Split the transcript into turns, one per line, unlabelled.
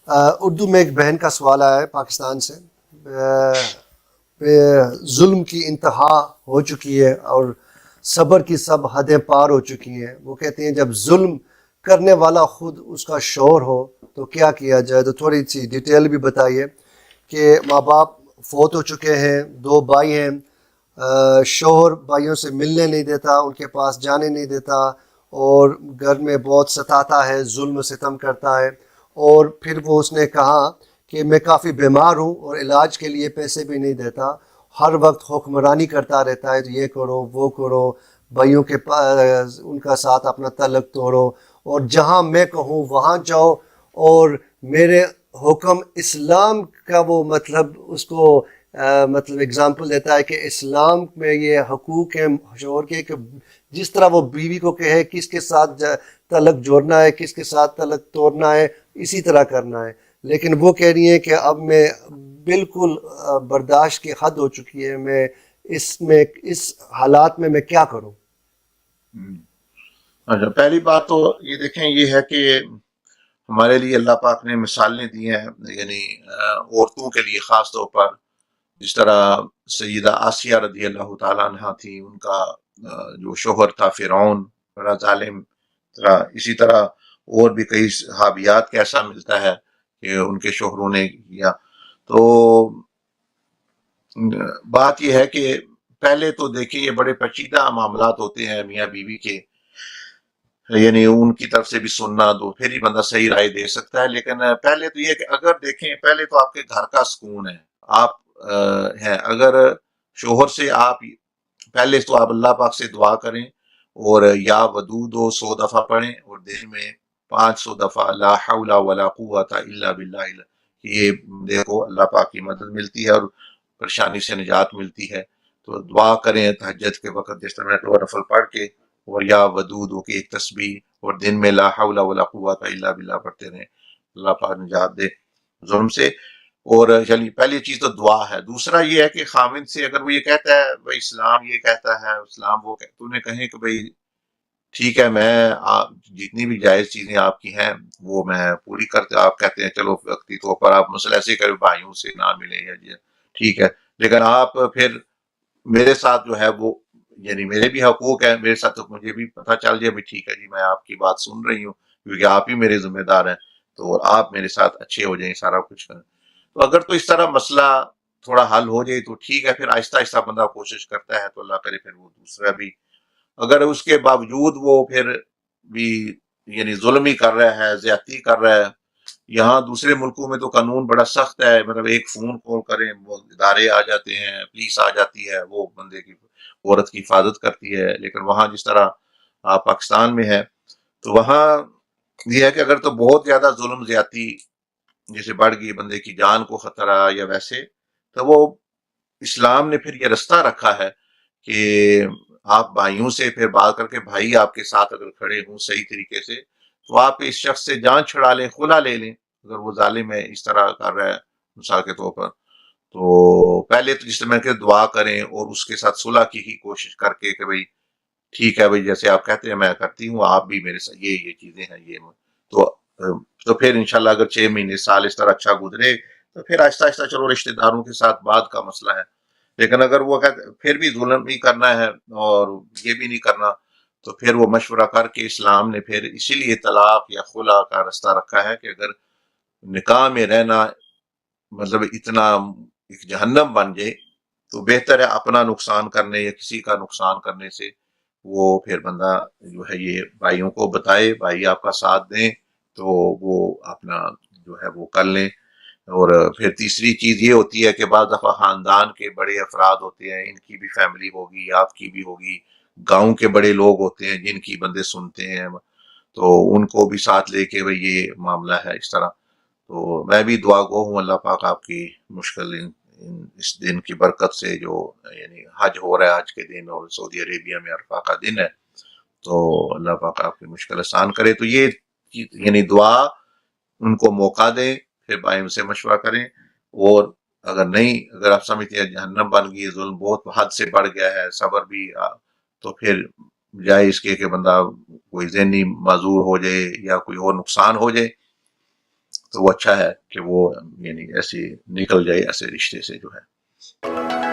اردو میں ایک بہن کا سوال آیا ہے پاکستان سے. ظلم کی انتہا ہو چکی ہے اور صبر کی سب حدیں پار ہو چکی ہیں. وہ کہتے ہیں جب ظلم کرنے والا خود اس کا شوہر ہو تو کیا کیا جائے؟ تو تھوڑی سی ڈیٹیل بھی بتائیے کہ ماں باپ فوت ہو چکے ہیں، 2 بھائی ہیں، شوہر بھائیوں سے ملنے نہیں دیتا، ان کے پاس جانے نہیں دیتا، اور گھر میں بہت ستاتا ہے، ظلم و ستم کرتا ہے. اور پھر وہ اس نے کہا کہ میں کافی بیمار ہوں اور علاج کے لیے پیسے بھی نہیں دیتا، ہر وقت حکمرانی کرتا رہتا ہے، تو یہ کرو وہ کرو، بھائیوں کے ان کا ساتھ اپنا تعلق توڑو، اور جہاں میں کہوں وہاں جاؤ. اور میرے حکم اسلام کا وہ مطلب اس کو مطلب اگزامپل دیتا ہے کہ اسلام میں یہ حقوق ہیں شوہر کے کہ جس طرح وہ بیوی کو کہے کس کے ساتھ تعلق جوڑنا ہے، کس کے ساتھ تعلق توڑنا ہے، اسی طرح کرنا ہے. لیکن وہ کہہ رہی ہیں کہ اب میں بالکل برداشت کی حد ہو چکی ہے، میں اس حالات میں کیا کروں؟
اچھا، پہلی بات تو یہ دیکھیں، یہ ہے کہ ہمارے لیے اللہ پاک نے مثالیں دی ہیں، یعنی عورتوں کے لیے خاص طور پر. جس طرح سیدہ آسیہ رضی اللہ تعالیٰ عنہ تھی، ان کا جو شوہر تھا فرعون، بڑا ظالم. اسی طرح اور بھی کئی صحابیات کا ایسا ملتا ہے کہ ان کے شوہروں نے کیا. تو بات یہ ہے کہ پہلے تو دیکھیں یہ بڑے پیچیدہ معاملات ہوتے ہیں میاں بیوی کے، یعنی ان کی طرف سے بھی سننا تو پھر ہی بندہ صحیح رائے دے سکتا ہے. لیکن پہلے تو یہ کہ اگر دیکھیں، پہلے تو آپ کے گھر کا سکون ہے، آپ ہیں. اگر شوہر سے آپ پہلے تو آپ اللہ پاک سے دعا کریں اور یا ودود و 100 دفعہ پڑھیں، اور دن میں 500 دفعہ لا حول ولا قوت الا باللہ. یہ دیکھو اللہ پاک کی مدد ملتی ہے اور پریشانی سے نجات ملتی ہے. تو دعا کریں تہجد کے وقت، جس طرح تو نفل پڑھ کے، اور یا ودود ہو کے ایک تسبیح، اور دن میں لا حول ولا قوت الا باللہ پڑھتے رہیں. اللہ پاک نجات دے ظلم سے. اور چلیے پہلی چیز تو دعا ہے. دوسرا یہ ہے کہ خاوند سے اگر وہ یہ کہتا ہے بھائی اسلام یہ کہتا ہے، اسلام وہ کہتا، تو انہیں کہیں کہ بھائی ٹھیک ہے، میں جتنی بھی جائز چیزیں آپ کی ہیں وہ میں پوری کرتے. آپ کہتے ہیں چلو وقتی طور پر آپ مسئلہ ایسے کریں بھائیوں سے نہ ملیں یا ٹھیک ہے، لیکن آپ پھر میرے ساتھ جو ہے وہ، یعنی میرے بھی حقوق ہیں میرے ساتھ، تو مجھے بھی پتہ چل جائے بھی ٹھیک ہے جی میں آپ کی بات سن رہی ہوں کیونکہ آپ ہی میرے ذمہ دار ہیں، تو آپ میرے ساتھ اچھے ہو جائیں، سارا کچھ کریں. تو اگر تو اس طرح مسئلہ تھوڑا حل ہو جائے تو ٹھیک ہے، پھر آہستہ آہستہ بندہ کوشش کرتا ہے تو اللہ کرے پھر وہ دوسرا بھی. اگر اس کے باوجود وہ پھر بھی یعنی ظلم ہی کر رہا ہے، زیادتی کر رہا ہے. یہاں دوسرے ملکوں میں تو قانون بڑا سخت ہے، مطلب ایک فون کال کریں وہ ادارے آ جاتے ہیں، پولیس آ جاتی ہے، وہ بندے کی، عورت کی حفاظت کرتی ہے. لیکن وہاں جس طرح پاکستان میں ہے تو وہاں یہ ہے کہ اگر تو بہت زیادہ ظلم زیادتی جیسے بڑھ گئی، بندے کی جان کو خطرہ یا ویسے، تو وہ اسلام نے پھر یہ رستہ رکھا ہے کہ آپ بھائیوں سے پھر بات کر کے، بھائی آپ کے ساتھ اگر کھڑے ہوں صحیح طریقے سے، تو آپ اس شخص سے جان چھڑا لیں، خلا لے لیں اگر وہ ظالم ہے، اس طرح کر رہا ہے مثال کے طور پر. تو پہلے تو جس میں کہ دعا کریں اور اس کے ساتھ صلح کی ہی کوشش کر کے کہ بھائی ٹھیک ہے بھائی جیسے آپ کہتے ہیں میں کرتی ہوں، آپ بھی میرے ساتھ یہ چیزیں ہیں یہ. تو پھر انشاءاللہ اگر 6 مہینے سال اس طرح اچھا گزرے تو پھر آہستہ آہستہ چلو رشتہ داروں کے ساتھ بعد کا مسئلہ ہے. لیکن اگر وہ پھر بھی ظلم بھی کرنا ہے اور یہ بھی نہیں کرنا، تو پھر وہ مشورہ کر کے، اسلام نے پھر اسی لیے طلاق یا خلا کا رستہ رکھا ہے کہ اگر نکاح میں رہنا مطلب اتنا ایک جہنم بن جائے تو بہتر ہے اپنا نقصان کرنے یا کسی کا نقصان کرنے سے وہ پھر بندہ جو ہے یہ بھائیوں کو بتائے، بھائی آپ کا ساتھ دیں تو وہ اپنا جو ہے وہ کر لیں. اور پھر تیسری چیز یہ ہوتی ہے کہ بعض دفعہ خاندان کے بڑے افراد ہوتے ہیں، ان کی بھی فیملی ہوگی، آپ کی بھی ہوگی، گاؤں کے بڑے لوگ ہوتے ہیں جن کی بندے سنتے ہیں، تو ان کو بھی ساتھ لے کے بھئی یہ معاملہ ہے اس طرح. تو میں بھی دعا گو ہوں اللہ پاک آپ کی مشکل اس دن کی برکت سے، جو یعنی حج ہو رہا ہے آج کے دن اور سعودی عربیہ میں عرفہ کا دن ہے، تو اللہ پاک آپ کی مشکل آسان کرے. تو یہ یعنی دعا ان کو موقع دیں، پھر بھائیوں سے مشورہ کریں. اور اگر نہیں، اگر آپ سمجھتے ہیں جہنم بن گئی، ظلم بہت حد سے بڑھ گیا ہے، صبر بھی تو پھر جائے اس کے کہ بندہ کوئی ذہنی معذور ہو جائے یا کوئی اور نقصان ہو جائے تو وہ اچھا ہے کہ وہ یعنی ایسے نکل جائے ایسے رشتے سے جو ہے.